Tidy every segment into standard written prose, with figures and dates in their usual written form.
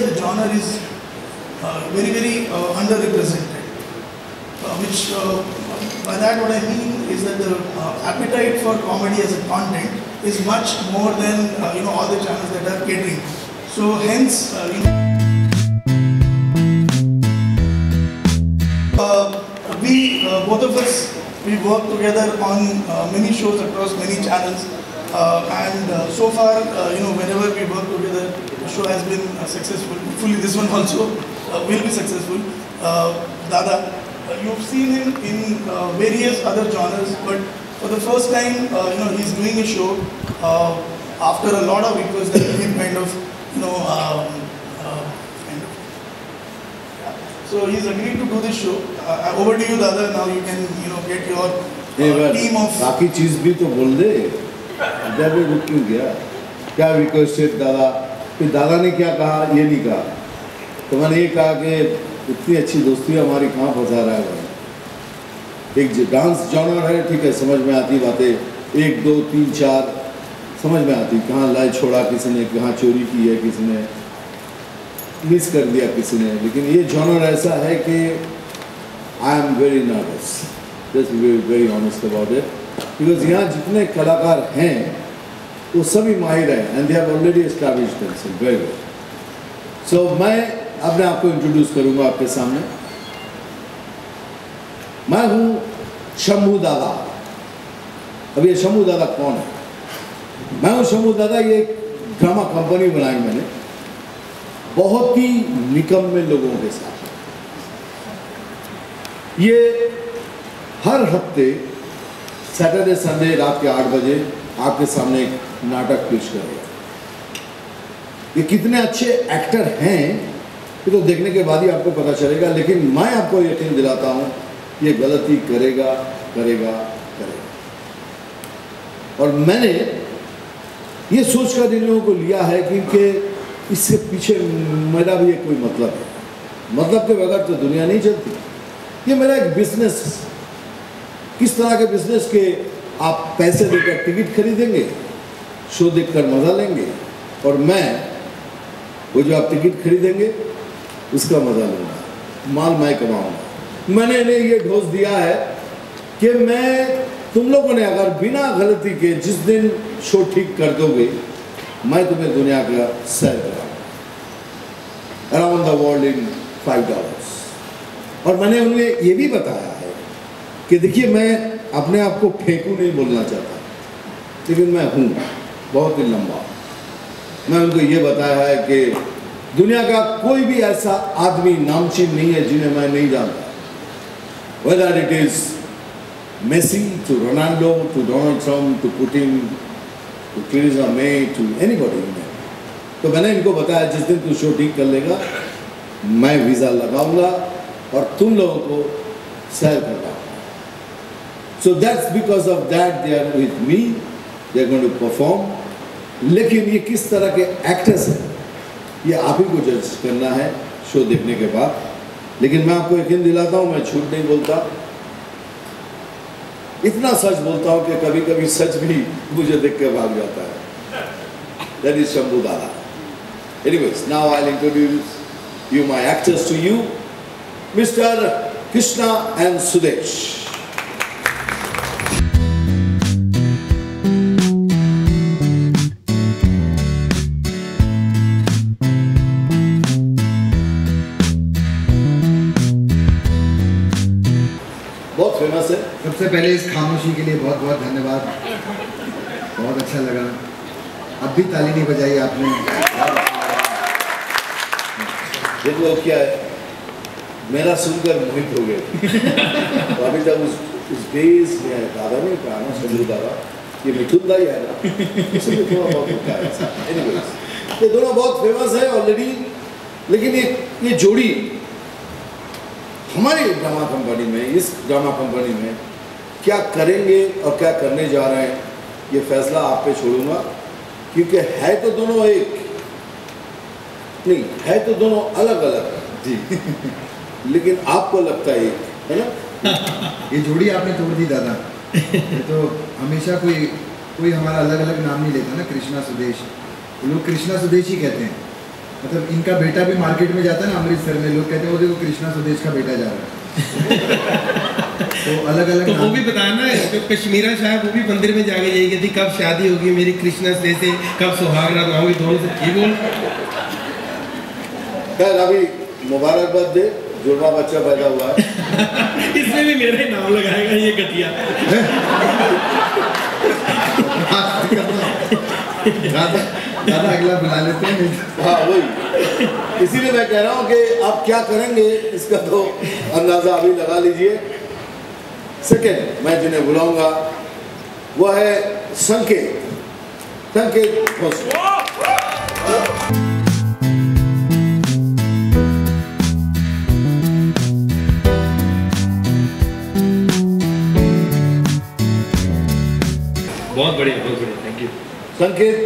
as a genre is very underrepresented. Which by that what I mean is that the appetite for comedy as a content is much more than all the channels that are catering. So hence we both of us, we work together on many shows across many channels, and so far whenever we work together, the show has been successful. Hopefully this one also will be successful. Dada, you've seen him in various other genres, but for the first time he's doing a show after a lot of requests that him kind of so he's agreed to do this show. Over to you, Dada. Now you can get your team of. बाकी चीज भी तो बोल दे. जब रुक क्यों गया? क्या रिक्वेस्ट है दादा? फिर दादा ने क्या कहा? ये नहीं कहा. तो मैंने ये कहा कि इतनी अच्छी दोस्ती हमारी कहाँ फंसा रहा है? एक डांस जॉनर है, ठीक है, समझ में आती बातें. 1 2 3 4 समझ में आती. कहाँ लाए छोड़ा किसी ने, कहाँ चोरी की है किसी ने, मिस कर दिया किसी ने. लेकिन ये जॉनर ऐसा है कि I am very nervous, just very honest about it, because यहाँ जितने कलाकार हैं वो सभी माहिर हैं and they have already established themselves very well. So मैं अपने आप को इंट्रोड्यूस करूँगा आपके सामने. मैं हूँ शंभू दादा. अब ये शंभू दादा कौन है? मैं हूँ शंभू दादा. ये ड्रामा कंपनी बनाई मैंने बहुत ही निकम्मे लोगों के साथ. ये हर हफ्ते सैटरडे संडे रात के 8 बजे आपके सामने एक नाटक पेश करेगा. ये कितने अच्छे एक्टर हैं ये तो देखने के बाद ही आपको पता चलेगा. लेकिन मैं आपको यकीन दिलाता हूँ ये गलती करेगा करेगा करेगा. और मैंने ये सोचकर इन लोगों को लिया है क्योंकि इससे पीछे मेरा भी कोई मतलब है. मतलब के बगैर तो दुनिया नहीं चलती. ये मेरा एक बिजनेस. किस तरह के बिजनेस के आप पैसे देकर टिकट खरीदेंगे, शो देखकर मजा लेंगे, और मैं वो जो आप टिकट खरीदेंगे उसका मजा लूँगा. माल मैं कमाऊँगा. मैंने इन्हें ये ढोस दिया है कि मैं तुम लोगों ने अगर बिना गलती के जिस दिन शो ठीक कर दोगे मैं तुम्हें दुनिया का सैर कराऊंगा अराउंड द वर्ल्ड इन $5. और मैंने उन्हें ये भी बताया है कि देखिए मैं अपने आप को फेंकू नहीं बोलना चाहता, लेकिन मैं हूँ बहुत ही लंबा. मैं उनको ये बताया है कि दुनिया का कोई भी ऐसा आदमी नामचीन नहीं है जिन्हें मैं नहीं जानता. Whether it is Messi to Ronaldo to Donald Trump to Putin to Theresa May, to anybody. तो मैंने इनको बताया जिस दिन तू शो ठीक कर लेगा मैं वीज़ा लगाऊंगा और तुम लोगों को सैर करवाऊंगा. So that's because of that they are with me. They are going to perform. लेकिन ये किस तरह के एक्टर्स हैं ये आप ही को जज करना है शो देखने के बाद. लेकिन मैं आपको यकीन दिलाता हूँ मैं झूठ नहीं बोलता. इतना सच बोलता हूँ कि कभी कभी सच भी मुझे देख के भाग जाता है. That is शंभू दादा. Anyways, now I'll introduce you my actors to you, Mr. Krishna and Sudesh. बहुत फेमस है. सबसे पहले इस खामोशी के लिए बहुत बहुत धन्यवाद. बहुत अच्छा लगा. अब भी ताली नहीं बजाई आपने. देखो क्या है, मेरा सुनकर मोहित हो गए. तो अभी तक उस बेस में दादा ने कहा ना शंभू दादा, ये मिथुन दा ही है ना, इसलिए थोड़ा बहुत होता है. एनीवेज ये दोनों बहुत फेमस है ऑलरेडी. लेकिन ये जोड़ी हमारी ड्रामा कंपनी में, इस ड्रामा कंपनी में क्या करेंगे और क्या करने जा रहे हैं ये फैसला आप पे छोड़ूंगा. क्योंकि है तो दोनों एक नहीं, है तो दोनों अलग अलग जी. लेकिन आपको लगता है एक है ना. ये जोड़ी आपने तोड़ दी दादा. तो हमेशा कोई हमारा अलग अलग नाम नहीं लेता ना. कृष्णा सुदेश, लोग कृष्णा सुदेश ही कहते हैं. मतलब इनका बेटा भी मार्केट में जाता है ना अमृतसर में, लोग कहते हैं वो देखो कृष्णा सुदेश का बेटा जा रहा है। तो अलग अलग तो वो भी बताया ना, जो कश्मीरा साहब वो भी मंदिर में जाके यही कहती कब शादी होगी मेरी कृष्णा सुदेश से, कब सुहाग रात होगी, दोनों से ठीक बोल। खैर अभी मुबारकबाद दे, जुड़वा बच्चा पैदा हुआ है। इसमें भी मेरा ही नाम लगाएगा ये घटिया। दादा अगला बुला लेते हैं। हाँ वही, इसीलिए मैं कह रहा हूँ कि आप क्या करेंगे इसका तो अंदाजा अभी लगा लीजिए। सेकेंड मैं जिन्हें बुलाऊंगा वो है संकेत, संकेत भोसले। बहुत बढ़िया, थैंक यू। संकेत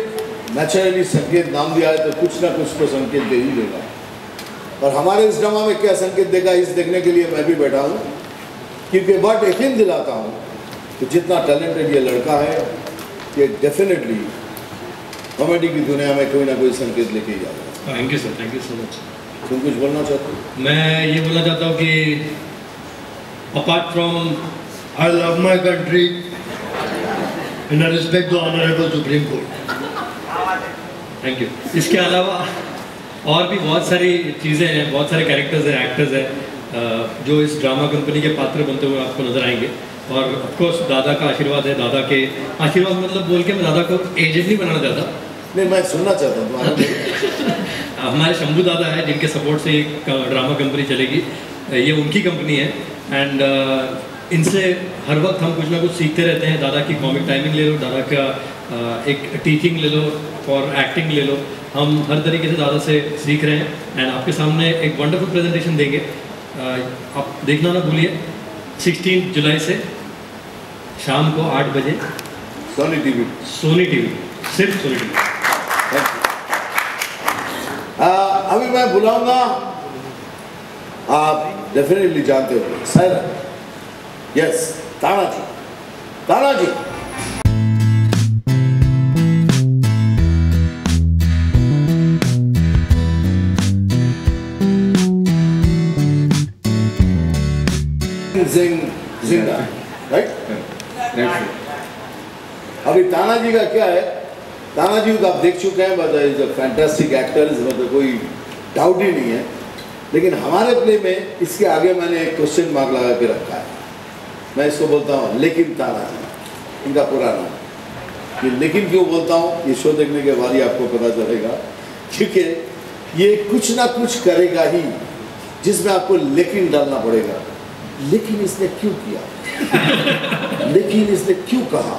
नेचुरली संकेत नाम दिया है तो कुछ ना कुछ तो संकेत दे ही देगा, और हमारे इस ड्रामा में क्या संकेत देगा इस देखने के लिए मैं भी बैठा हूँ, क्योंकि बहुत यकीन दिलाता हूँ कि जितना टैलेंटेड ये लड़का है ये डेफिनेटली कॉमेडी की दुनिया में कोई ना कोई संकेत लेके ही जाएगा। Thank you sir, thank you so much. तुम कुछ बोलना चाहते हो? मैं ये बोलना चाहता हूँ कि apart from I love my country and I respect the honourable supreme court, thank you. इसके अलावा और भी बहुत सारी चीज़ें हैं, बहुत सारे कैरेक्टर्स हैं, एक्टर्स हैं जो इस ड्रामा कंपनी के पात्र बनते हुए आपको नजर आएंगे। और ऑफकोर्स दादा का आशीर्वाद है, दादा के आशीर्वाद मतलब बोल के मैं दादा को एजेंट नहीं बनाना चाहता। नहीं मैं सुनना चाहता हूँ। हमारे शंभू दादा है जिनके सपोर्ट से एक ड्रामा कंपनी चलेगी, ये उनकी कंपनी है। एंड इनसे हर वक्त हम कुछ ना कुछ सीखते रहते हैं। दादा की कॉमिक टाइमिंग ले लो, दादा का एक टीचिंग ले लो, फॉर एक्टिंग ले लो, हम हर तरीके से दादा से सीख रहे हैं। एंड आपके सामने एक वंडरफुल प्रेजेंटेशन देंगे, आप देखना ना भूलिए। 16 जुलाई से शाम को 8 बजे सोनी टीवी, सोनी टीवी, सिर्फ सोनी टीवी। अभी मैं बुलाऊंगा, आप डेफिनेटली जानते हो सर, यस तानाजी, तानाजी। जिंदा राइट। अभी तानाजी का क्या है, तानाजी को आप देख चुके हैं, but is a fantastic actor, मतलब कोई डाउट ही नहीं है। लेकिन हमारे प्ले में इसके आगे मैंने एक क्वेश्चन मार्क लगा के रखा है। मैं इसको बोलता हूँ लेकिन तानाजी, इनका पूरा नाम। ये लेकिन क्यों बोलता हूँ ये शो देखने के बाद ही आपको पता चलेगा, क्योंकि ये कुछ ना कुछ करेगा ही जिसमें आपको लेकिन डालना पड़ेगा। लेकिन इसने क्यों किया, लेकिन इसने क्यों कहा,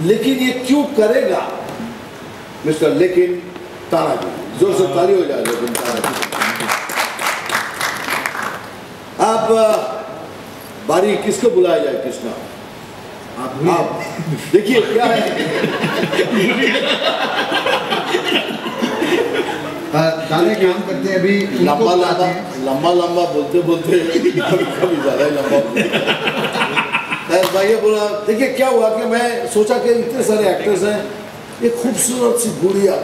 लेकिन ये क्यों करेगा, मिस्टर लेकिन तानाजी। जोर से ताली हो जाए लेकिन तानाजी। आप बारी किसको बुलाया जाए कृष्णा? आप देखिए क्या है। दादा काम करते हैं अभी, लंबा लंबा लंबा लंबा बोलते बोलते कभी ज़्यादा ही लंबा भाई बोला। देखिए क्या हुआ कि मैं सोचा कि इतने सारे एक्टर्स हैं, एक खूबसूरत सी गुड़िया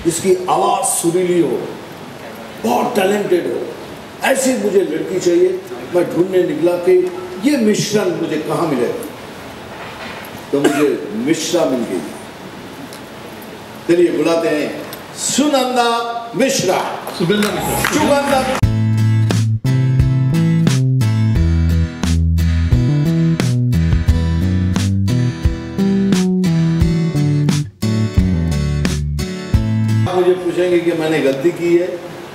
जिसकी आवाज़ सुरीली हो, बहुत टैलेंटेड हो, ऐसी मुझे लड़की चाहिए। मैं ढूंढने निकला कि ये मिश्रण मुझे कहाँ मिलेगा, तो मुझे मिश्रा मिल गई। चलिए बुलाते हैं सुनंदा मिश्रा। सुगंधा मिश्रा। सुगंधा मुझे पूछेंगे कि मैंने गलती की है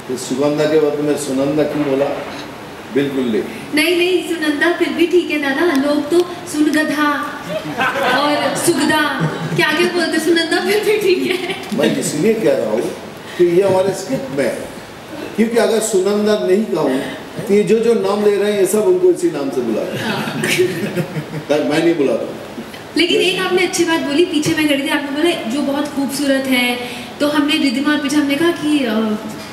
तो सुगंधा के बदले में सुनंदा क्यों बोला? बिल्कुल नहीं, सुनंदा फिर भी ठीक है दादा। लोग तो सुनगधा और सुगधा क्या क्या बोलते, सुनंदा फिर भी ठीक है। मैं इसलिए कह रहा हूँ कि ये हमारे स्क्रिप्ट में है, क्योंकि अगर सुनंदा नहीं कहूँ तो ये जो नाम ले रहे हैं ये सब उनको इसी नाम से बुला रहे हैं। मैं नहीं बुला रहा। लेकिन एक आपने अच्छी बात बोली, पीछे मैं खड़ी थी, आपने बोला जो बहुत खूबसूरत है, तो हमने रिद्धिमा और पीछे हमने कहा कि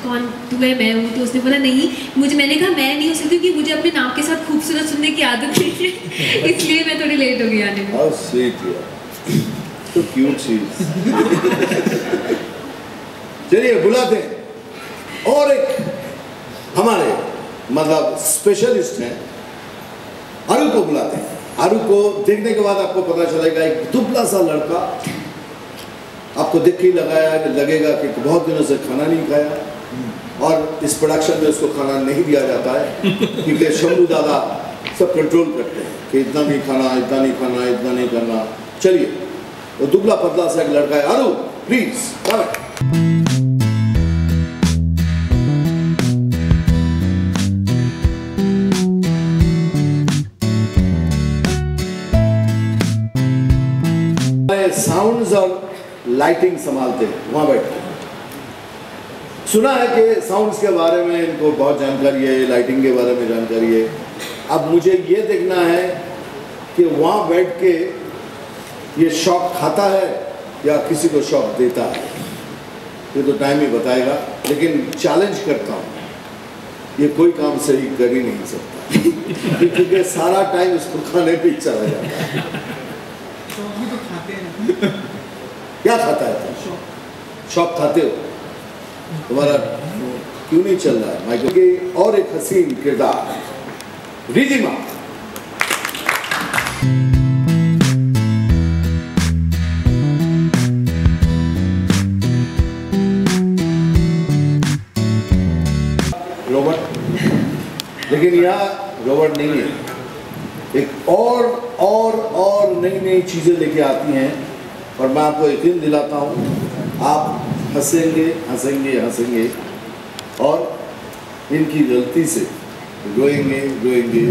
कौन तू है, मैं हूँ, तो उसने बोला नहीं मुझे, मैंने कहा मैं नहीं हो सकती क्योंकि मुझे अपने नाम के साथ खूबसूरत सुनने की आदत नहीं है, इसलिए मैं थोड़ी लेट हो गई आने में। How sweet यार, तो क्यूट चीज। चलिए बुलाते हैं और एक हमारे मतलब स्पेशलिस्ट हैं, आरू को बुलाते हैं। आरू को देखने के बाद आपको पता चलेगा एक दुबला सा लड़का, आपको देख के लगेगा कि बहुत दिनों से खाना नहीं खाया और इस प्रोडक्शन में उसको खाना नहीं दिया जाता है क्योंकि शंभू दादा सब कंट्रोल करते हैं कि इतना नहीं खाना, इतना नहीं खाना, इतना नहीं करना। चलिए वो दुबला पतला सा एक लड़का है, आरू प्लीज कम। साउंड्स और लाइटिंग संभालते हैं वहां बैठ के। सुना है कि साउंड्स के बारे में इनको बहुत जानकारी है, लाइटिंग के बारे में जानकारी है। अब मुझे ये देखना है कि वहां बैठ के ये शॉक खाता है या किसी को शॉक देता है, ये तो टाइम ही बताएगा। लेकिन चैलेंज करता हूँ, ये कोई काम सही कर ही नहीं सकता क्योंकि सारा टाइम इसको खाने पे चला जाता है। क्या खाता है तुम? शॉप खाते हो? तुम्हारा क्यों नहीं चल रहा है माइकल के? और एक हसीन किरदार रिधिमा। रोबोट, लेकिन यहाँ रोबोट नहीं है, एक और नई चीजें लेके आती हैं और मैं आपको यकीन दिलाता हूँ आप हंसेंगे हंसेंगे हंसेंगे और इनकी गलती से रोएंगे रोएंगे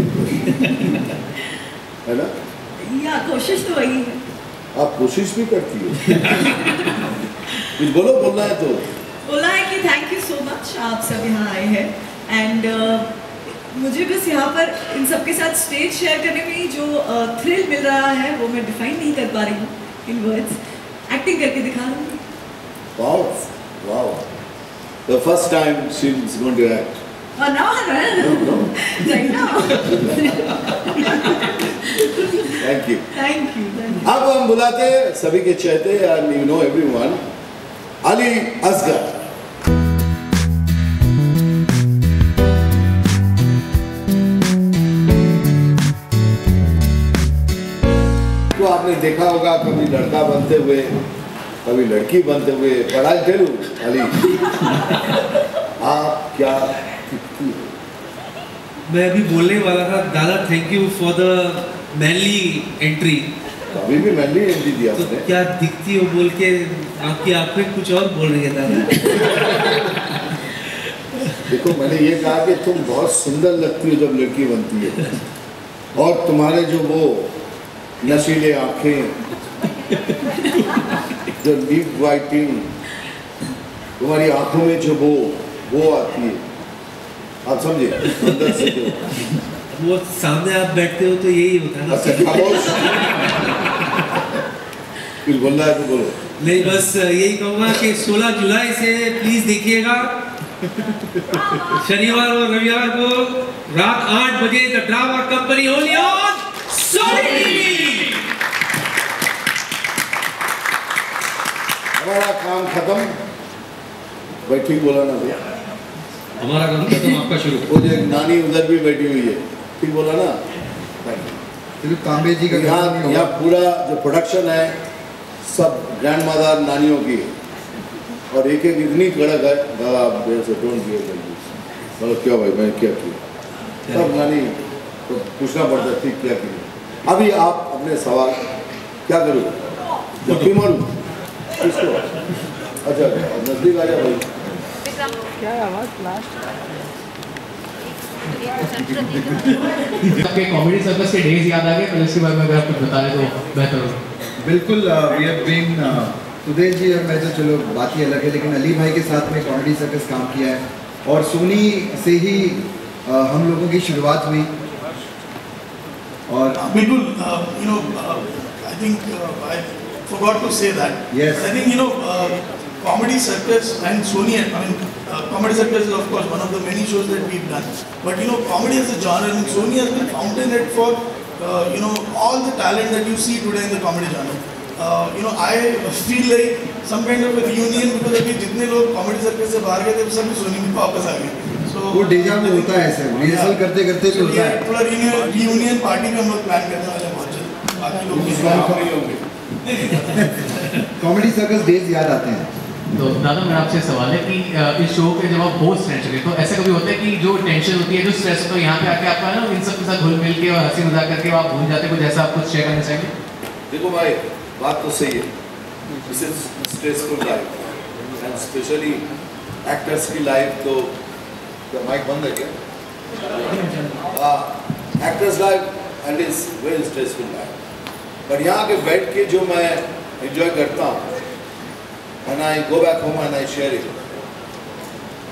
है ना? या कोशिश तो वही है। आप कोशिश भी करती हो कुछ बोलो, बोलना है तो बोला है कि थैंक यू सो मच, आप सब यहाँ आए हैं एंड मुझे बस यहाँ पर इन सबके साथ स्टेज शेयर करने में जो थ्रिल मिल रहा है वो मैं डिफाइन नहीं कर पा रही हूँ इन वर्ड्स। एक्टिंग करके दिखा दूँगी। Wow wow, the first time she is going to act. Oh no, No. right now. Thank you. Thank you. अब हम बुलाते सभी के चहते and you know everyone, Ali Asghar. तो आपने देखा होगा कभी लड़का बनते हुए, कभी लड़की बनते हुए। पढ़ाई चलू अली आप क्या दिखती हो? मैं अभी बोलने वाला था दादा, thank you for the manly entry. अभी भी मैंने एंट्री दिया तो आपने। क्या दिखती हो बोल के आपकी आंखें कुछ और बोल रही है दादा। देखो मैंने ये कहा कि तुम बहुत सुंदर लगती हो जब लड़की बनती है और तुम्हारे जो वो नशीले आंखें, जो लीप वाइटिंग, तुम्हारी आंखों में जो वो आती है, आप समझे अंदर से जो वो सामने आप बैठते हो तो यही होता है ना। अच्छा खामोश, कुछ बोलना है तो बोलो। नहीं बस यही कहूँगा कि 16 जुलाई से प्लीज देखिएगा, शनिवार और रविवार को रात 8 बजे the drama company only on Sony. हमारा काम खत्म, बैठी बोला ना भैया, हमारा काम खत्म आपका शुरू। वो जो एक नानी उधर भी बैठी हुई है, ठीक बोला ना। सिर्फ तांबे जी का यहाँ पूरा जो प्रोडक्शन है सब ग्रैंड मदर नानियों की है और एक एक इतनी कड़क है, दादा आप मेरे से डोंट किया मतलब क्या भाई मैं क्या किया, सब नानी तो पूछना पड़ता है ठीक क्या किया। अभी आप अपने सवाल क्या करूँ, जब मारूँ किसको? अच्छा नजदीक आ जाए भाई। आपके कॉमेडी सर्कस के डेज याद आ गए, पहले इसके बारे में अगर आप कुछ बता दें तो बेहतर होगा। बिल्कुल, we have been Sudesh ji और मैं तो चलो बात ही अलग है, लेकिन अली भाई के साथ में कॉमेडी सर्कस काम किया है और सोनी से ही हम लोगों की शुरुआत हुई। और बिल्कुल, I think I forgot to say that. Yes. I think Comedy Circus and Sony, Comedy Circus is of course one of the many shows that we've done. But comedy as a genre, and Sony has been fountainhead for all the talent that you see today in the comedy genre. I feel like some kind of a reunion because अभी जितने लोग comedy circle से बाहर गए थे सभी सोनी में वापस आ गए. So वो डेजा में होता है ऐसे, रिहर्सल करते करते तो होता है. थोड़ा reunion पार्टी में हम लोग प्लान करने वाले हैं बहुत जल्द. बाकी लोग भी नहीं होंगे. कॉमेडी सर्कस डेज याद आते हैं. तो दादा मेरा आपसे सवाल है कि इस शो के जब आप होस्ट हैं चुके तो ऐसा कभी होता है कि जो टेंशन होती है जो स्ट्रेस होता है यहाँ पे आके आपका ना इन सब के साथ घुल मिल के और हंसी मजाक करके आप भूल जाते कुछ ऐसा आप कुछ शेयर करना चाहेंगे? देखो भाई बात तो सही है. This is stressful life and specially actors की लाइफ. तो माइक बंद है क्या? Actors life and is very stressful life. पर यहाँ के बैठ के जो मैं एंजॉय करता हूँ and I go back home and I share it.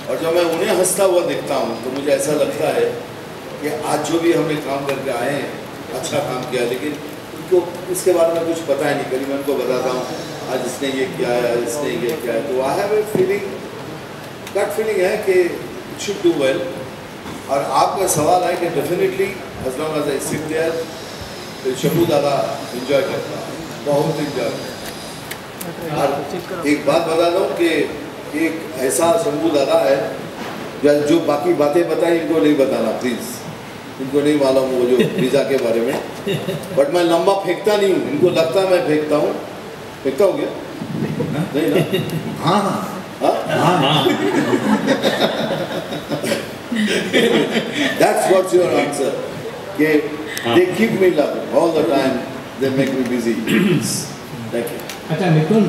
और जब मैं उन्हें हंसता हुआ देखता हूँ तो मुझे ऐसा लगता है कि आज जो भी हमने काम करके आए हैं अच्छा काम किया, लेकिन उनको इसके बारे में कुछ पता ही नहीं. कभी मैं उनको बताता हूँ आज इसने ये किया है, इसने ये किया है, तो I have a feeling, gut feeling है कि इट शुड डू वेल. और आपका सवाल है कि definitely as long as I sit there तो शंभू दादा एंजॉय करता है, बहुत एंजॉय. और एक बात बता दूं कि एक ऐसा शंभू दादा है जो बाकी बातें बताएं इनको नहीं बताना प्लीज़. इनको नहीं मालूम वो जो वीज़ा के बारे में. बट मैं लंबा फेंकता नहीं हूँ. इनको लगता है मैं फेंकता हूँ. फेंकता हूँ क्या? नहीं ना? हाँ हाँ हाँ. That's what's your answer. कि they keep me laughing all the time. They make me busy. Thank you. अच्छा मिथुन,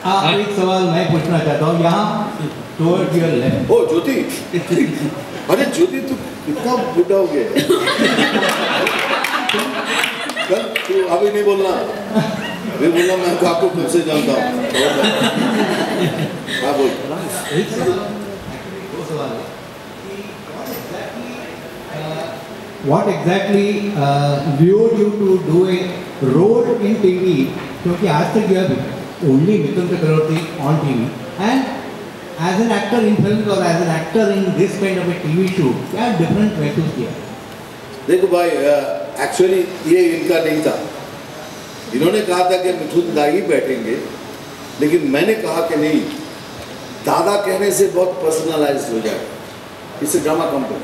आप एक सवाल मैं पूछना चाहता हूँ यहाँ टुवर्ड्स योर लेफ्ट. ओ ज्योति, अरे ज्योति तू कितना बुढ़ा हो गया. तू अभी नहीं बोलना. अभी बोलना मैं तो आपको खुद से जानता हूँ. हाँ बोल. What exactly lured you to do a role in TV? क्योंकि आज तक you have only Mithun Chakraborty on TV and as an actor in films or as an actor in this kind of a TV show, क्या different महसूस किया? देखो भाई actually ये इनका नहीं था. इन्होंने कहा था कि मिथुन दा ही बैठेंगे, लेकिन मैंने कहा कि नहीं, दादा कहने से बहुत पर्सनलाइज्ड हो जाएगा. इससे ड्रामा कंपनी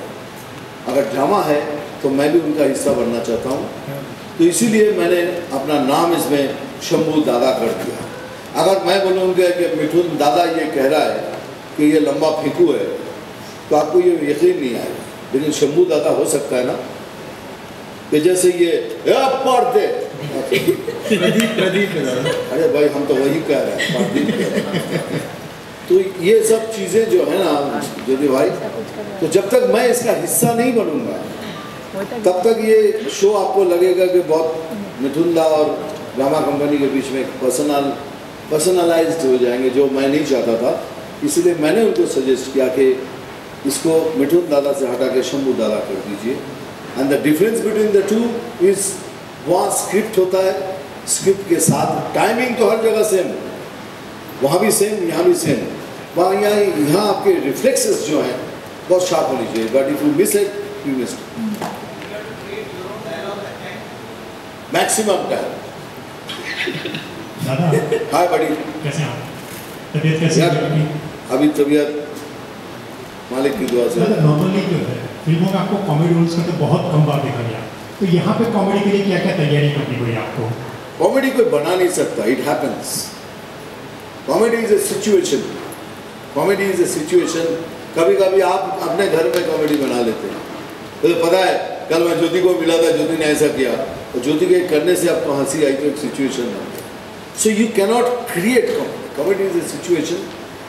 अगर ड्रामा है तो मैं भी उनका हिस्सा बनना चाहता हूँ. तो इसीलिए मैंने अपना नाम इसमें शंभू दादा कर दिया. अगर मैं बोलूँगा कि मिथुन दादा ये कह रहा है कि ये लंबा फेंकू है तो आपको ये यकीन नहीं आएगा. लेकिन शंभू दादा हो सकता है ना कि जैसे ये पढ़ते प्रदीप. अरे भाई हम तो वही कह रहे हैं. तो ये सब चीज़ें जो है ना ज्योति भाई, तो जब तक मैं इसका हिस्सा नहीं बनूंगा तब तक ये शो आपको लगेगा कि बहुत मिथुन दा और ड्रामा कंपनी के बीच में पर्सनलाइज्ड हो जाएंगे, जो मैं नहीं चाहता था. इसलिए मैंने उनको सजेस्ट किया कि इसको मिथुन दादा से हटा के शंभू दादा कर दीजिए. And the difference between the two is वहाँ स्क्रिप्ट होता है, स्क्रिप्ट के साथ टाइमिंग तो हर जगह सेम, वहाँ भी सेम, यहाँ भी सेम. वहाँ यहाँ आपके रिफ्लेक्सेस जो हैं बहुत शार्प होनी चाहिए. But if you miss it you miss maximum time. Hi बड़ी, कैसे हैं आप? तबीयत कैसी है? अभी तबीयत मालिक की दुआ से. नॉर्मली जो है फिल्मों में आपको कॉमेडी रोल्स में तो बहुत कम बार देखा गया, तो यहाँ पे कॉमेडी के लिए क्या क्या तैयारी करनी पड़ी आपको? कॉमेडी कोई बना नहीं सकता. It happens. Comedy is a situation. Comedy is a situation. कभी कभी आप अपने घर में कॉमेडी बना लेते हैं. तो पता है कल मैं ज्योति को मिला था, ज्योति ने ऐसा किया, तो ज्योति के करने से आपको हंसी आई तो एक सिचुएशन बन गया. So you cannot create comedy. Comedy is a situation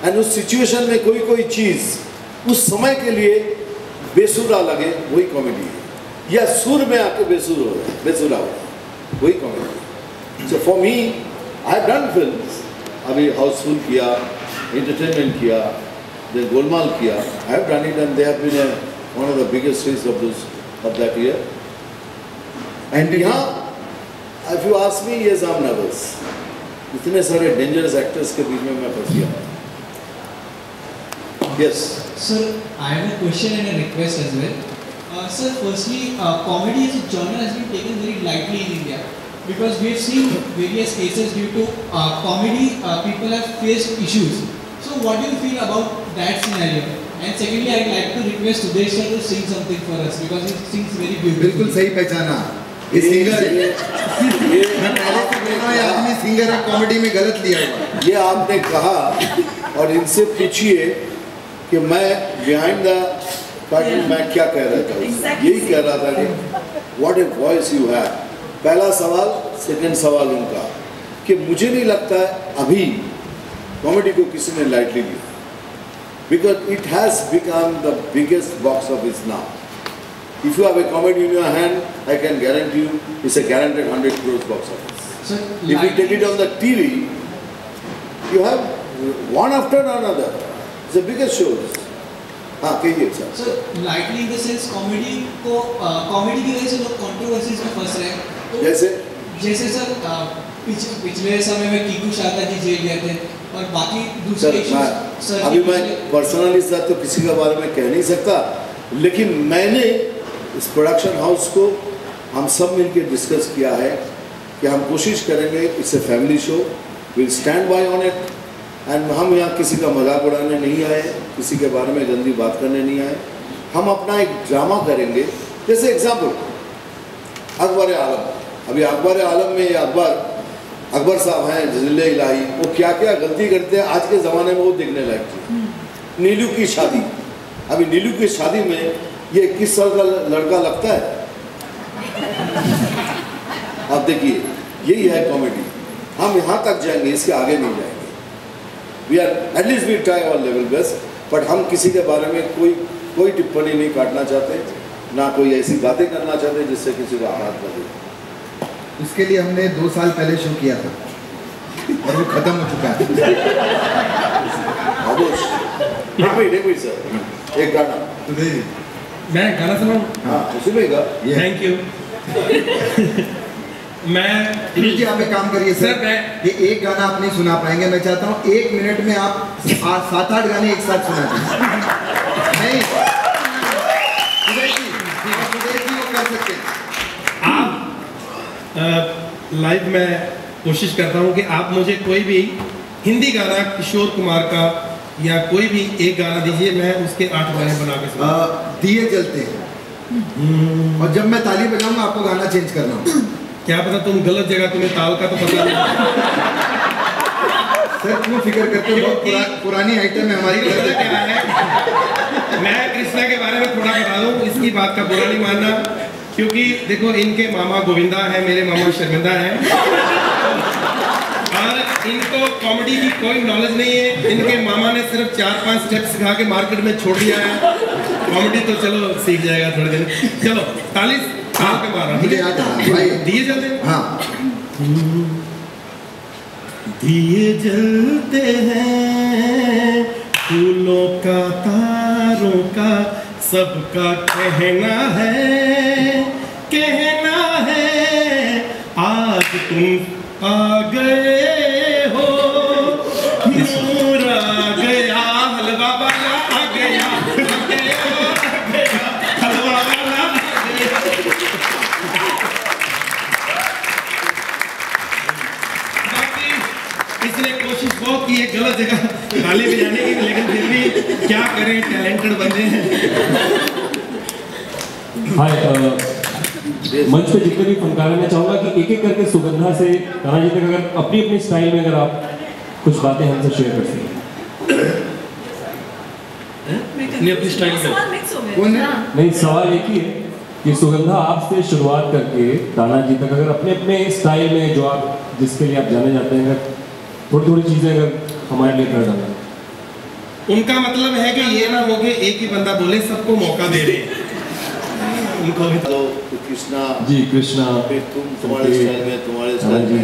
and उस सिचुएशन में कोई कोई चीज़ उस समय के लिए बेसुरा लगे वही कॉमेडी है, या सुर में आके बेसुरा हो वही comedy. So for me I have done films. अभी हाउसफुल किया, एंटरटेनमेंट किया, देन गोलमाल किया. I have done it and they have been one of the biggest hits of that year. And यहाँ if you ask me, yes I'm nervous. इतने सारे dangerous actors के बीच में मैं फंस गया. Yes. Sir, I have a question and a request as well. Sir, firstly, comedy as a genre has been taken very lightly in India. because we've seen various cases due to comedy, people have faced issues. So what do you feel about that scenario? And secondly, I'd like to request Udesh sir to sing something for us because he sings very beautifully. बिल्कुल सही पहचाना। ये singer मैं पहले से बोल रहा हूँ, ये आदमी सिंगर है, कॉमेडी में गलत लिया हुआ। ये आपने कहा और इनसे पूछिए कि मैं बिहाइंड द कर्टन मैं क्या कह रहा था, यही कह रहा था कि what a voice you have. पहला सवाल, सेकंड सवाल उनका कि मुझे नहीं लगता है अभी कॉमेडी को किसी ने लाइटली लिया, because it has become the biggest box office now. If you have a comedy in your hand, I can guarantee you it's a guaranteed 100 crores box office. So, if you take it on the TV, you have one after another. It's the biggest shows. हाँ कहिए sir. So lightly in the sense comedy को comedy की वजह से लोग controversies में फंस रहे हैं। तो जैसे सर पिछले समय में कीकू शारदा जी जेल गए थे और बाकी दूसरे issues। अभी मैं पर्सनली सर तो किसी के बारे में कह नहीं सकता, लेकिन मैंने इस प्रोडक्शन हाउस को हम सब मिलकर डिस्कस किया है कि हम कोशिश करेंगे, it's a family show, will stand by on it and हम यहाँ किसी का मजाक उड़ाने नहीं आए, किसी के बारे में गंदी बात करने नहीं आए। हम अपना एक ड्रामा करेंगे। जैसे एग्जाम्पल अकबर आलम, अभी अकबर आलम में ये अकबर साहब हैं जिले इलाही, वो क्या क्या गलती करते हैं आज के ज़माने में वो देखने लायक थी। नीलू की शादी, अभी नीलू की शादी में ये 21 साल का लड़का लगता है। आप देखिए यही है कॉमेडी। हम यहाँ तक जाएंगे, इसके आगे नहीं जाएंगे। We are at least we try our level best, but हम किसी के बारे में कोई टिप्पणी नहीं काटना चाहते, ना कोई ऐसी बातें करना चाहते जिससे किसी को आघात लगे। उसके लिए हमने 2 साल पहले शो किया था और वो खत्म हो चुका है। सर एक गाना मैं गाना सुनाऊं? हाँ सुनेगा। Thank you. मैं जी आप एक काम करिए सर, ये एक गाना आप नहीं सुना पाएंगे, मैं चाहता हूँ 1 मिनट में आप 7-8 गाने एक साथ सुना दीजिए। नहीं वो कर सकते हैं। आप लाइव में कोशिश करता हूँ कि आप मुझे कोई भी हिंदी गाना किशोर कुमार का या कोई भी एक गाना दीजिए, मैं उसके 8 गाने बना के सुना। दिए जलते हैं और जब मैं ताली बजाऊंगा आपको गाना चेंज करना होगा। क्या पता तुम गलत जगह, तुम्हें ताल का तो पता नहीं। सर क्यों फिक्र करते हो, पुरानी आइटम है हमारी। क्या है, मैं कृष्णा के बारे में थोड़ा बता दूं, इसकी बात का बुरा नहीं मानना, क्योंकि देखो इनके मामा गोविंदा है, मेरे मामा शर्मिंदा है और इनको कॉमेडी की कोई नॉलेज नहीं है। इनके मामा ने सिर्फ 4-5 स्टेप्स सिखा के मार्केट में छोड़ दिया है। कॉमेडी तो चलो सीख जाएगा थोड़े दिन। चलो ताली के मारा दिए जलते हैं। हाँ दिए जलते हैं फूलों का तारों का सबका कहना है आज तुम आ गए हो, नूर आ गया, हलवा वाला आ गया, हलवा वाला आ गया। बाकी इसने कोशिश बहुत की है गलत जगह ताली बजाने की, लेकिन फिर भी क्या करें, टैलेंटेड बंदे हैं। हाय मंच पे जितने भी फनकार हैं, मैं चाहूँगा कि एक एक करके सुगंधा से ताना जी तक अगर अपनी अपनी स्टाइल में अगर आप कुछ बातें हमसे शेयर कर सकें। अपनी स्टाइल में नहीं, सवाल एक ही है कि सुगंधा आपसे शुरुआत करके ताना जी तक अगर अपने अपने स्टाइल में जो आप जिसके लिए आप जाने जाते हैं, अगर थोड़ी चीज़ें अगर हमारे लिए कर डालें। उनका मतलब है कि ये ना हो कि एक ही बंदा बोले, सबको मौका दे रहे उनको भी। तो कृष्णा जी, कृष्णा तुम्हारे स्टाइल में, तुम्हारे स्टाइल में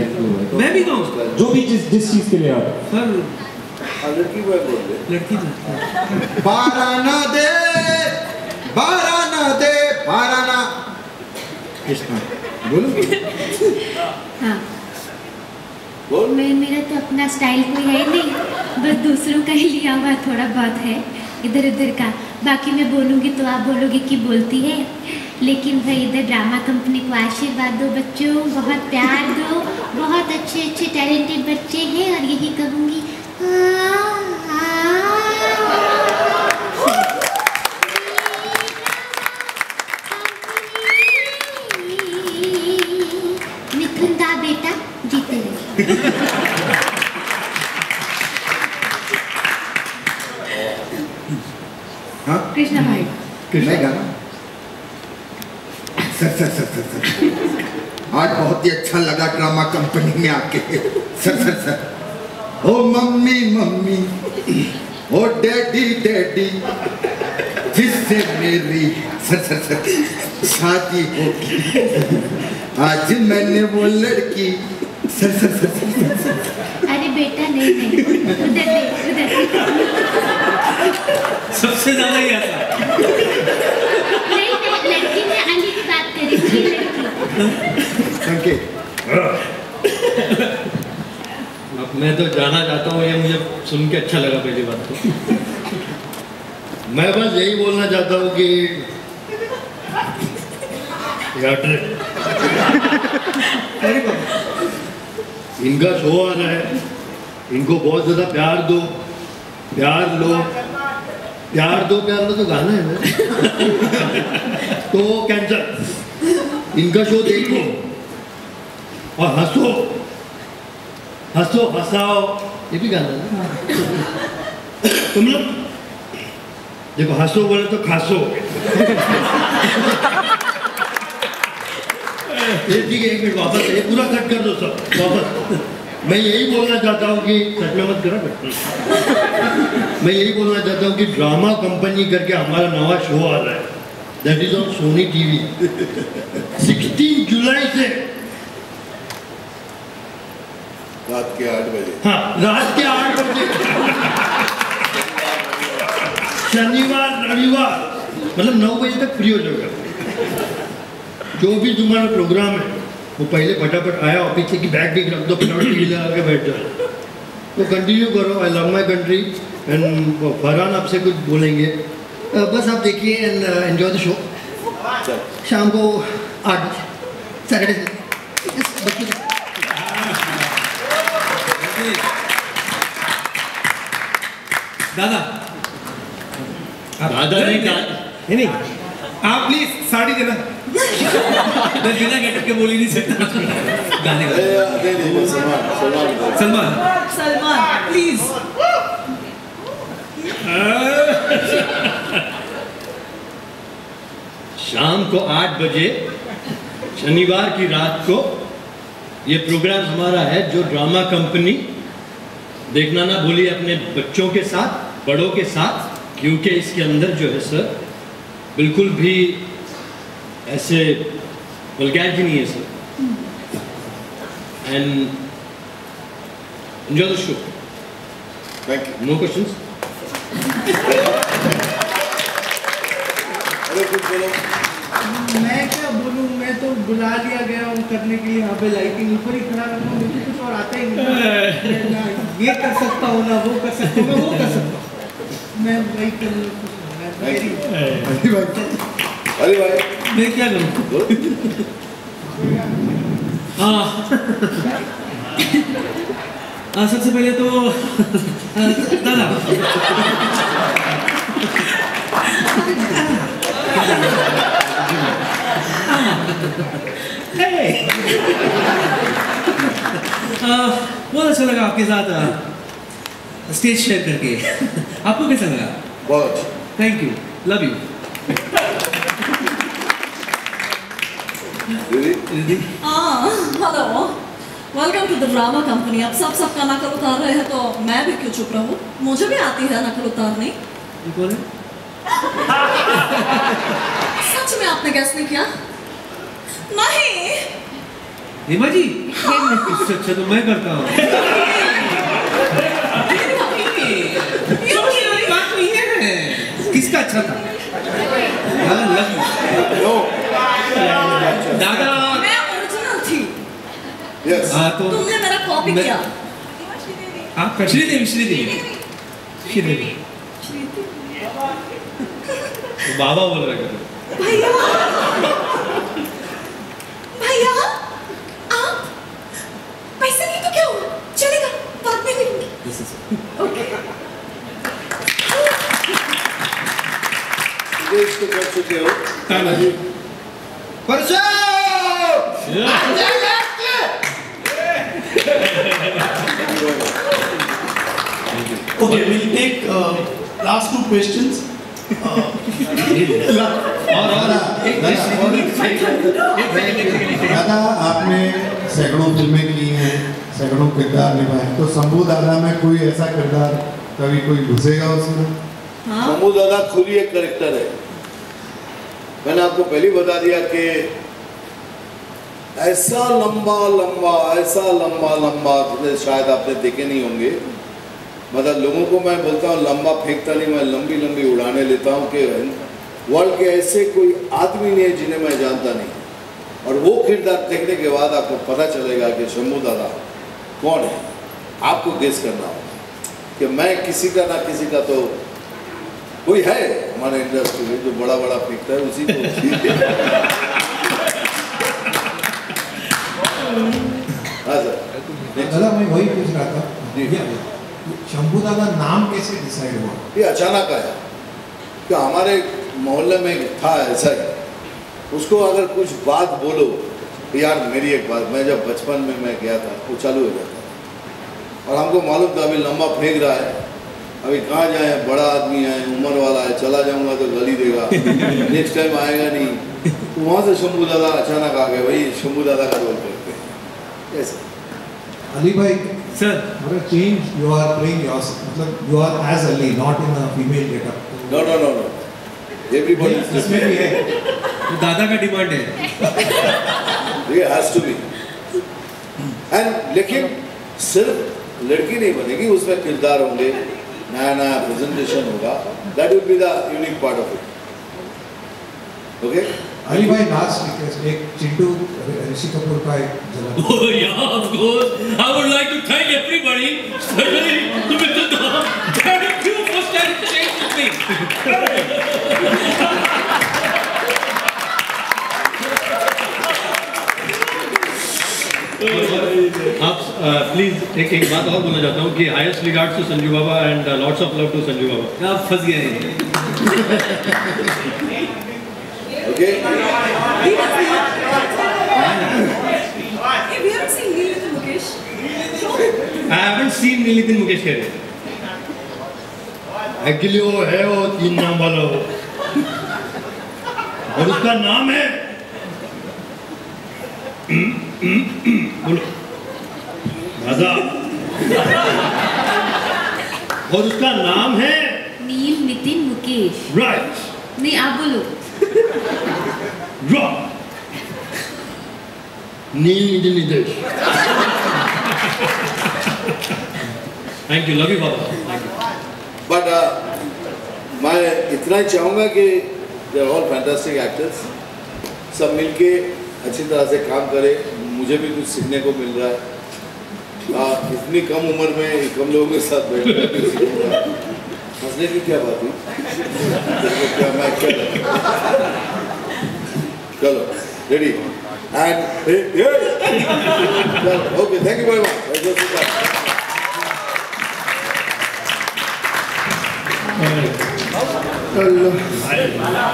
मैं भी कहूँ जो भी जिस चीज़ के लिए आप सर लड़की को बोल दे, लड़की बाराना दे बाराना कृष्णा बोलो। हाँ मेरा तो अपना स्टाइल कोई है नहीं, बस दूसरों का ही लिया हुआ थोड़ा बहुत है, इधर उधर का। बाकी मैं बोलूँगी तो आप बोलोगे कि बोलती है, लेकिन भाई इधर ड्रामा कंपनी को आशीर्वाद दो बच्चों, बहुत प्यार दो, बहुत अच्छे अच्छे टैलेंटेड बच्चे हैं और यही कहूँगी। मिथुन दा बेटा जीते रहे। हाँ कृष्णा भाई मैं गाना सर आज बहुत ही अच्छा लगा ड्रामा कंपनी में आके। सर ओ मम्मी मम्मी, ओ डैडी डैडी, जिससे मेरी सर शादी होगी, आज मैंने वो लड़की सर। अरे बेटा नहीं उधर सबसे ज्यादा ही आता नहीं लड़की में अली की बात करी थी, लड़की। अब मैं तो जाना चाहता हूँ, ये मुझे सुन के अच्छा लगा। पहली बात तो मैं बस यही बोलना चाहता हूँ कि इनका शो आ रहा है, इनको बहुत ज़्यादा प्यार दो, प्यार लो, प्यार दो तो गाना है ना। तो कैंसर, इनका शो देखो और हंसो हंसाओ, ये भी गाना है। तुम लोग देखो, हंसो बोले तो खासो। ठीक है, एक मिनट वापस, ये पूरा कट कर दो सब वापस। मैं यही बोलना चाहता हूँ कि सच में मत करो, मैं यही बोलना चाहता हूँ कि ड्रामा कंपनी करके हमारा नवा शो आ रहा है, that is on Sony TV, 16 जुलाई से रात के 8 बजे। हाँ, रात के 8 बजे, शनिवार रविवार, मतलब 9 बजे तक फ्री हो जाएगा। जो भी तुम्हारा प्रोग्राम है वो पहले फटाफट आया और पीछे की बैग भी रख दो, फटाफट टीवी लगा के बैठ जाओ। तो कंटिन्यू करो, I love my country. And Farhan आपसे कुछ बोलेंगे, बस आप देखिए एंड एंजॉय द शो। शाम को 8 सैटरडे। दादा नहीं, आप प्लीज साड़ी देना। मैं बिना गेटअप के बोल ही नहीं सकता गाने का। सलमान प्लीज। शाम को 8 बजे शनिवार की रात को ये प्रोग्राम हमारा है, जो ड्रामा कंपनी, देखना ना भूलिए अपने बच्चों के साथ, बड़ों के साथ, क्योंकि इसके अंदर जो है सर बिल्कुल भी ऐसे वल्गैरिटी नहीं है sir. And enjoy the show. Thank you. No questions. मैं क्या बोलूँ, मैं तो बुला लिया गया हूँ करने के लिए, यहाँ पे लाइटिंग ऊपर ही खड़ा रहता हूँ, मुझे कुछ और आता ही नहीं। ना ये कर सकता हूँ ना वो कर सकता हूँ, मैं वो कर सकता हूँ, मैं वही कर अरे भाई मैं क्या करूँ? सबसे पहले तो दादा बहुत अच्छा लगा आपके साथ स्टेज शेयर करके। आपको कैसा लगा? बहुत। Thank you, love you. Hello, welcome to the drama company. अब सबका नकल उतार रहे हैं तो मैं भी क्यों चुप रहूं? मुझे भी आती है नकल उतारनी। सच में आपने गैस नहीं किया? नहीं। हेमा जी, इससे अच्छा तो मैं करता हूँ। बात नहीं है, किसका अच्छा था? दादा मैं ओरिजिनल थी। यस। तो तुमने मेरा कॉपी किया। आप श्रीदेवी तो बाबा बोल रहे हैं। भैया भैया आप पैसे नहीं तो क्या हुआ, चलेगा, बाद में देंगे। ओके इसको कर चुके हो ताना जी। परसों Okay, we'll take last two questions. दादा आपने सैकड़ों फिल्में की हैं, सैकड़ों किरदार निभाए, तो शंभू दादा में कोई ऐसा किरदार कभी कोई घुसेगा उसमें? शंभू दादा खुद ही एक कैरेक्टर है। मैंने आपको पहले बता दिया कि ऐसा लंबा लंबा शायद आपने देखे नहीं होंगे। मतलब लोगों को मैं बोलता हूँ लंबा फेंकता नहीं, मैं लंबी लंबी उड़ाने लेता हूँ कि वर्ल्ड के ऐसे कोई आदमी नहीं है जिन्हें मैं जानता नहीं। और वो किरदार देखने के बाद आपको पता चलेगा कि शंभू दादा कौन है। आपको गेस करना होगा कि मैं किसी का ना किसी का तो कोई है हमारे इंडस्ट्री में जो बड़ा बड़ा फेंकता है, उसी को हाँ सर। दादा मैं वही पूछ रहा था, शंभू दादा नाम कैसे डिसाइड हुआ? ये अचानक आया कि हमारे मोहल्ले में था ऐसा ही, उसको अगर कुछ बात बोलो यार मेरी एक बात, मैं जब बचपन में मैं गया था वो चालू हो जाता था और हमको मालूम था अभी लंबा फेंक रहा है, अभी कहाँ जाए, बड़ा आदमी है, उम्र वाला है, चला जाऊंगा तो गाली देगा, नेक्स्ट टाइम आएगा नहीं। तो वहाँ से शंभू दादा अचानक आ गए, भाई शंभू दादा का रोल करते हैं ऐसे। अली भाई sir, for a change you are playing yourself, मतलब you are as Ali, not in a female getup. No. Everybody is इसमें भी है, तो दादा का डिमांड है। ये has to be. And लेकिन सिर्फ लड़की नहीं बनेगी, उसमें किरदार होंगे, नया प्रेजेंटेशन होगा, that will be the unique part of it. Okay? Ali भाई लास्ट रिक्वेस्ट, एक चिंटू ऋषि कपूर का एक झलक। Oh yeah, of course. I would like to thank everybody, especially to Mr. Dom. Thank you for sharing the stage with me. आप please एक बात और बोलना चाहता हूँ कि highest regards to Sanju Baba and lots of love to Sanju Baba. आप फंस गए हैं। Okay? We haven't seen Neil and Mukesh. I haven't seen Neil Mukesh here. Actually वो है, वो 3 नाम वाला हो और उसका नाम है बोलो राजा, और उसका नाम है नील नितिन मुकेश। राइट, नहीं आप बोलो। Neil Nitin Nitesh. Thank you, love you Baba. But मैं इतना ही चाहूँगा कि they are all fantastic actors, सब मिलके अच्छी तरह से काम करें। मुझे भी कुछ सीखने को मिल रहा है, इतनी कम उम्र में कम लोगों के साथ बैठकर हंसने की क्या बात हुई, क्या मैं चलो ready and okay, thank you very much.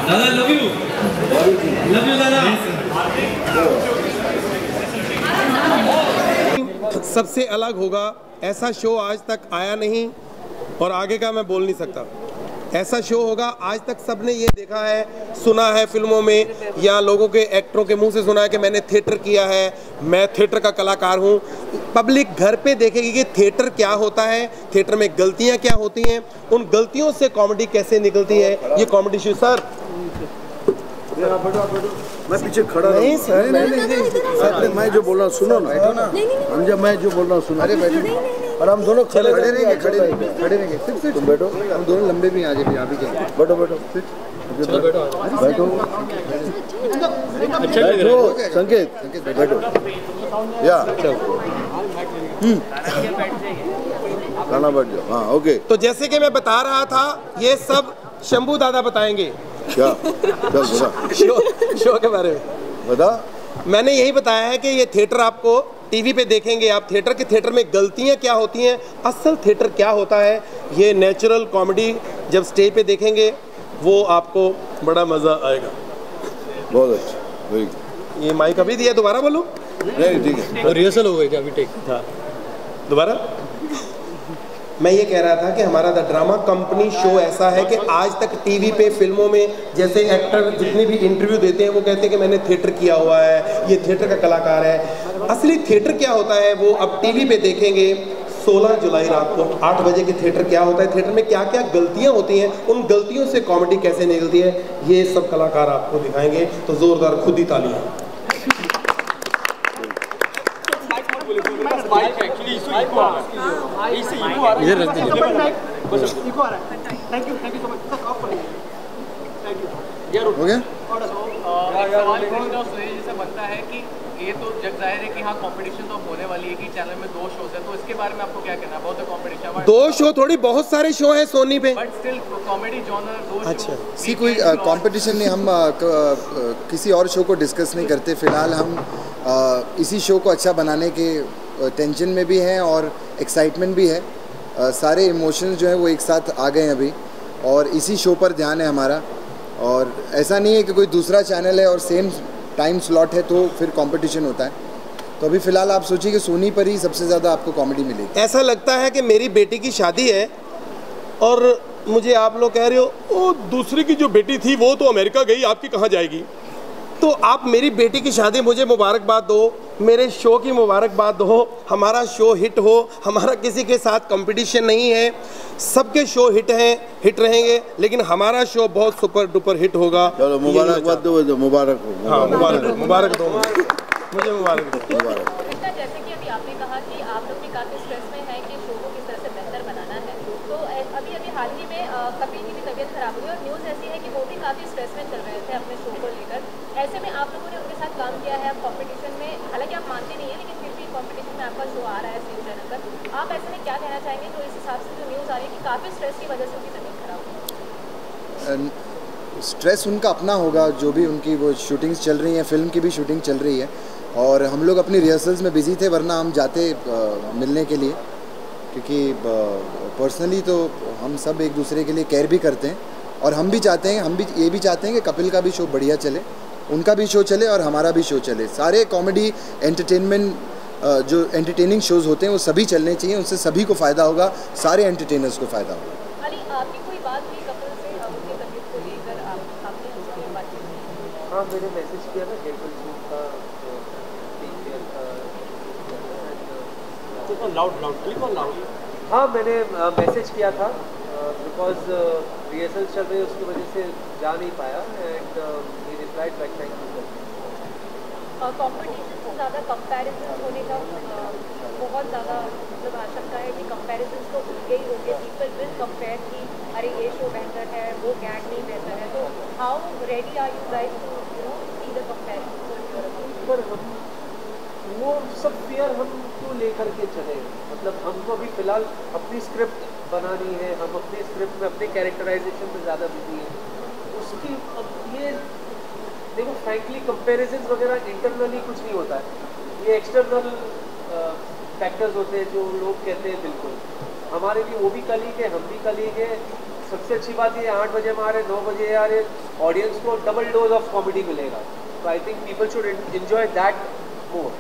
दादा लव यू दादा। सबसे अलग होगा, ऐसा शो आज तक आया नहीं और आगे का मैं बोल नहीं सकता। ऐसा शो होगा, आज तक सबने ये देखा है, सुना है फिल्मों में या लोगों के एक्टरों के मुंह से सुना है कि मैंने थिएटर किया है, मैं थिएटर का कलाकार हूँ। पब्लिक घर पे देखेगी कि थिएटर क्या होता है, थिएटर में गलतियाँ क्या होती हैं, उन गलतियों से कॉमेडी कैसे निकलती है। ये कॉमेडी शो सर मैं पीछे खड़ा नहीं सर, नहीं, मैं जो बोल रहा हूँ सुनो ना, हम जब मैं जो बोल रहा हूँ सुनो। अरे बैठो, और हम दोनों खड़े रहेंगे, तुम बैठो, हम दोनों लंबे भी आ जाए, अभी क्या, बैठो संकेत बैठो या खाना बैठ जाओ। हाँ ओके। तो जैसे कि मैं बता रहा था, ये सब शंभू दादा बताएंगे। क्या क्या बोला शो के बारे में बता। मैंने यही बताया है कि ये थिएटर आपको टीवी पे देखेंगे आप, थिएटर में गलतियाँ क्या होती हैं, असल थिएटर क्या होता है, ये नेचुरल कॉमेडी जब स्टेज पे देखेंगे वो आपको बड़ा मज़ा आएगा। बहुत अच्छा। ये माइक अभी दिया, दोबारा बोलो। नहीं ठीक है, रिहर्सल हो गई थी अभी, टेक था दोबारा। मैं ये कह रहा था कि हमारा द ड्रामा कंपनी शो ऐसा है कि आज तक टीवी पे फिल्मों में जैसे एक्टर जितने भी इंटरव्यू देते हैं वो कहते हैं कि मैंने थिएटर किया हुआ है, ये थिएटर का कलाकार है। असली थिएटर क्या होता है वो अब टीवी पे देखेंगे 16 जुलाई रात को 8 बजे के थिएटर क्या होता है, थिएटर में क्या क्या गलतियाँ होती हैं, उन गलतियों से कॉमेडी कैसे निकलती है, ये सब कलाकार आपको दिखाएंगे। तो ज़ोरदार खुद ही तालियां। इधर रख दीजिए। हो गया। सवाल जैसे बनता है कि ये तो जग जाहिर है कि हाँ कंपटीशन तो होने वाली है कि चैनल में 2 शोज है, तो इसके बारे में आपको क्या कहना है? बहुत कंपटीशन 2 शो थोड़ी, बहुत सारे शो हैं सोनी पे, बट स्टिल कॉमेडी जॉनर 2 अच्छा सी कोई कंपटीशन नहीं, हम किसी और शो को डिस्कस नहीं करते। फिलहाल हम इसी शो को अच्छा बनाने के टेंशन में भी हैं और एक्साइटमेंट भी है। सारे इमोशंस जो हैं वो एक साथ आ गए हैं अभी, और इसी शो पर ध्यान है हमारा। और ऐसा नहीं है कि कोई दूसरा चैनल है और सेम टाइम स्लॉट है तो फिर कंपटीशन होता है। तो अभी फ़िलहाल आप सोचिए कि सोनी पर ही सबसे ज़्यादा आपको कॉमेडी मिलेगी। ऐसा लगता है कि मेरी बेटी की शादी है और मुझे आप लोग कह रहे हो ओ दूसरी की जो बेटी थी वो तो अमेरिका गई, आपकी कहाँ जाएगी। तो आप मेरी बेटी की शादी मुझे मुबारकबाद दो, मेरे शो की मुबारकबाद दो, हमारा शो हिट हो, हमारा किसी के साथ कंपटीशन नहीं है, सबके शो हिट हैं, हिट रहेंगे, लेकिन हमारा शो बहुत सुपर डुपर हिट होगा। चलो मुबारकबाद दो, मुबारक हो। हाँ मुबारक दो, मुझे मुबारक दो। जैसे कि अभी आपने कहा कि आप लोग भी काफ़ी स्ट्रेस में हैं कि शो को किस तरह से बेहतर बनाना है, तो अभी हाल ही में कपिल की भी तबीयत खराब हुई और न्यूज़ ऐसी है कि वो भी काफ़ी स्ट्रेस में चल रहे थे अपने शो को लेकर। ऐसे में आप लोगों ने उनके साथ काम किया है, आप कॉम्पिटिशन में, हालांकि आप मानते नहीं है लेकिन फिर भी कॉम्पिटिशन में आपका शो आ रहा है सेम चैनल पर, आप ऐसे में क्या कहना चाहेंगे जो इस हिसाब से जो न्यूज़ आ रही है कि काफ़ी स्ट्रेस की वजह से उनकी तबीयत खराब हुई? स्ट्रेस उनका अपना होगा, जो भी उनकी वो शूटिंग्स चल रही हैं, फिल्म की भी शूटिंग चल रही है और हम लोग अपनी रिहर्सल्स में बिज़ी थे, वरना हम जाते मिलने के लिए, क्योंकि पर्सनली तो हम सब एक दूसरे के लिए केयर भी करते हैं और हम भी चाहते हैं, हम भी ये भी चाहते हैं कि कपिल का भी शो बढ़िया चले, उनका भी शो चले और हमारा भी शो चले। सारे कॉमेडी एंटरटेनमेंट जो एंटरटेनिंग शोज़ होते हैं वो सभी चलने चाहिए, उनसे सभी को फ़ायदा होगा, सारे एंटरटेनर्स को फ़ायदा होगा। आपकी कोई बात हुई कपिल से उनकी तबीयत को लेकर? आपने उनसे बात की? हाँ मैंने मैसेज किया था डेंटल सूट का, क्लिक ऑन लाउड। हाँ मैंने मैसेज किया था बिकॉज रिहर्सल चल रही है उसकी वजह से जा नहीं पाया and he replied back thank you. Competition से ज़्यादा कंपैरिजन होने का बहुत ज़्यादा मतलब आशंका है कि कंपैरिजन तो होंगे ही होंगे, पीपल विल कंपेयर कि अरे ये शो बेहतर है, वो गैग नहीं बेहतर है, तो how ready are you guys to you know see the comparison? पर वो सब फियर हम क्यों लेकर के चले, मतलब हमको अभी फ़िलहाल अपनी स्क्रिप्ट बनानी है, हम अपनी स्क्रिप्ट में अपने कैरेक्टराइजेशन में ज़्यादा बिजी हैं। उसकी अब ये देखो फ्रैंकली कंपैरिजन वगैरह इंटरनली कुछ नहीं होता है, ये एक्सटर्नल फैक्टर्स होते हैं जो लोग कहते हैं। बिल्कुल हमारे भी वो भी कलीग है, हम भी कलीग है। सबसे अच्छी बात ये 8 बजे में आ रहे, 9 बजे आ रहे, ऑडियंस को डबल डोज ऑफ कॉमेडी मिलेगा, तो I think people should enjoy that more.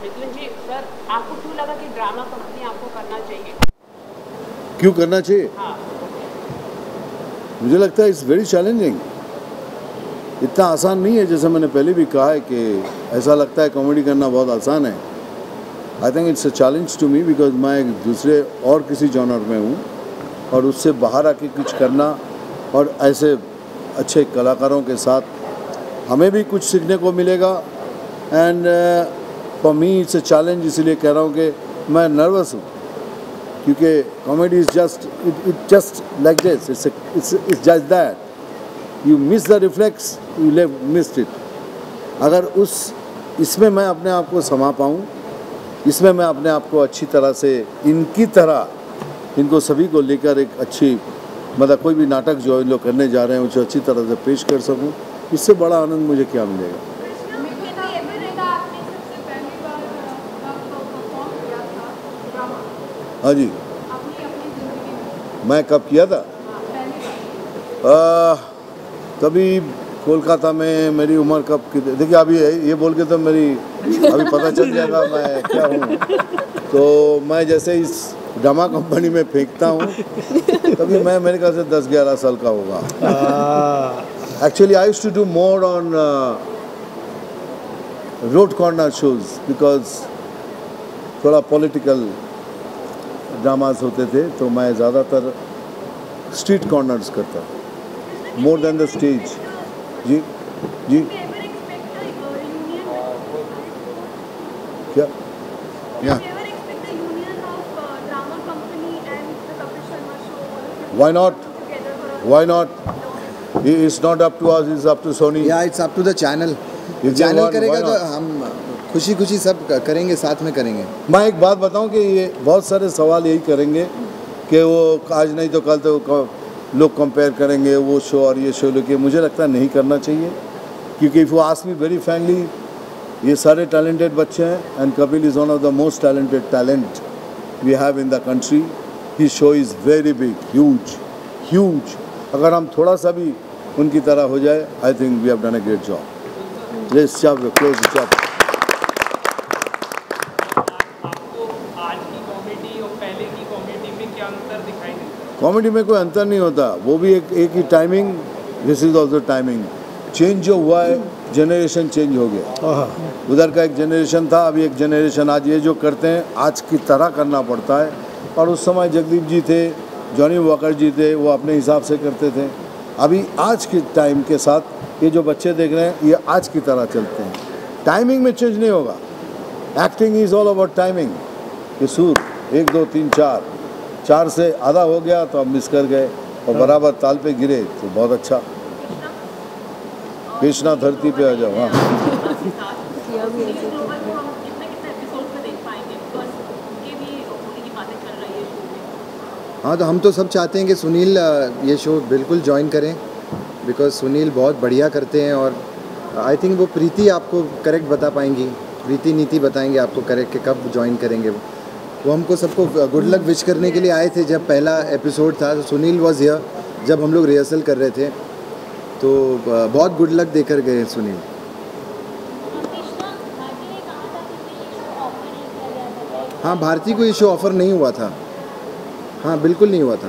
Mithun ji sir, आपको क्यों लगा कि ड्रामा कंपनी आपको करना चाहिए? क्यों करना चाहिए? हाँ। मुझे लगता है इट्स वेरी चैलेंजिंग, इतना आसान नहीं है। जैसे मैंने पहले भी कहा है कि ऐसा लगता है कॉमेडी करना बहुत आसान है। I think it's a challenge to me because मैं दूसरे और किसी जॉनर में हूँ और उससे बाहर आके कुछ करना और ऐसे अच्छे कलाकारों के साथ हमें भी कुछ सीखने को मिलेगा। And for me it's a challenge, इसलिए कह रहा हूँ कि मैं नर्वस हूँ क्योंकि comedy is just like this, it's just that you miss the reflex, you लेव मिस्ड इट। अगर इसमें मैं अपने आप को समा पाऊँ, इसमें मैं अपने आप को अच्छी तरह से इनकी तरह इनको सभी को लेकर एक अच्छी मतलब कोई भी नाटक जो इन लोग करने जा रहे हैं उसे अच्छी तरह से पेश कर सकूं, इससे बड़ा आनंद मुझे क्या मिलेगा। हाँ जी, मैं कब किया था? तभी कोलकाता में। मेरी उम्र कब की, देखिए अभी ये बोल के तो मेरी अभी पता चल जाएगा मैं क्या हूँ। तो मैं जैसे इस ड्रामा कंपनी में फेंकता हूँ तभी मैं मेरे ख्याल से 10-11 साल का होगा। Actually I used to do more on road corner shows because थोड़ा पॉलिटिकल ड्रामास होते थे, तो मैं ज़्यादातर स्ट्रीट कॉर्नर्स करता मोर देन द स्टेज। जी जी क्या yeah Why not? Why not? It's not up to us, it's up to Sony. Yeah, it's up to the channel. Channel करेगा तो हम खुशी खुशी सब करेंगे, साथ में करेंगे। मैं एक बात बताऊं कि ये बहुत सारे सवाल यही करेंगे कि वो आज नहीं तो कल तो लोग कंपेयर करेंगे वो शो और ये शो, लेके मुझे लगता है नहीं करना चाहिए, क्योंकि if you ask me very frankly, ये सारे टैलेंटेड बच्चे हैं and Kapil is one of the most talented talent we have in the country. His show is very big, huge, huge. अगर हम थोड़ा सा भी उनकी तरह हो जाए, I think we have done a great job. Let's close the chapter. आपको आज की कॉमेडी और पहले की कॉमेडी में क्या अंतर दिखाई देता है? कॉमेडी में कोई अंतर नहीं होता, वो भी एक ही timing. This is also timing. Change जो हुआ है, जनरेशन चेंज हो गया। उधर का एक जनरेशन था, अभी एक जनरेशन। आज ये जो करते हैं आज की तरह करना पड़ता है, और उस समय जगदीप जी थे, जॉनी वॉकर जी थे, वो अपने हिसाब से करते थे। अभी आज के टाइम के साथ ये जो बच्चे देख रहे हैं ये आज की तरह चलते हैं, टाइमिंग में चेंज नहीं होगा। Acting is all about timing. ये सुर 1 2 3 4 से आधा हो गया तो आप मिस कर गए और बराबर ताल पे गिरे तो बहुत अच्छा। कृष्णा धरती पे आ जाओ। हाँ हाँ, तो हम तो सब चाहते हैं कि सुनील ये शो बिल्कुल ज्वाइन करें, बिकॉज सुनील बहुत बढ़िया करते हैं। और आई थिंक वो प्रीति आपको करेक्ट बता पाएंगी, प्रीति नीति बताएंगे आपको करेक्ट कि कब ज्वाइन करेंगे। वो हमको सबको गुड लक विश करने के लिए आए थे जब पहला एपिसोड था। तो सुनील वॉज हियर जब हम लोग रिहर्सल कर रहे थे, तो बहुत गुड लक देकर गए सुनील। हाँ, भारती को ये शो ऑफ़र नहीं हुआ था। हाँ, बिल्कुल नहीं हुआ था।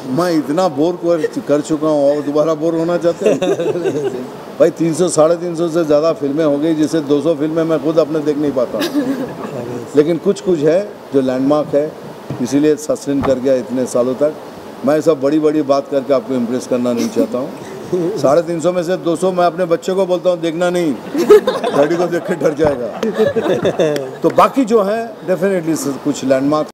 मैं इतना बोर कर चुका हूँ और दोबारा बोर होना चाहते हैं? भाई 300-350 से ज़्यादा फिल्में हो गई, जिससे 200 फिल्में मैं खुद अपने देख नहीं पाता। लेकिन कुछ है जो लैंडमार्क है, इसीलिए सस्टेन कर गया इतने सालों तक। मैं सब बड़ी बात करके आपको इम्प्रेस करना नहीं चाहता हूँ। 350 में से 200 मैं अपने बच्चे को बोलता हूँ देखना नहीं, डैडी को देख के डर जाएगा। तो बाकी जो है डेफिनेटली कुछ लैंडमार्क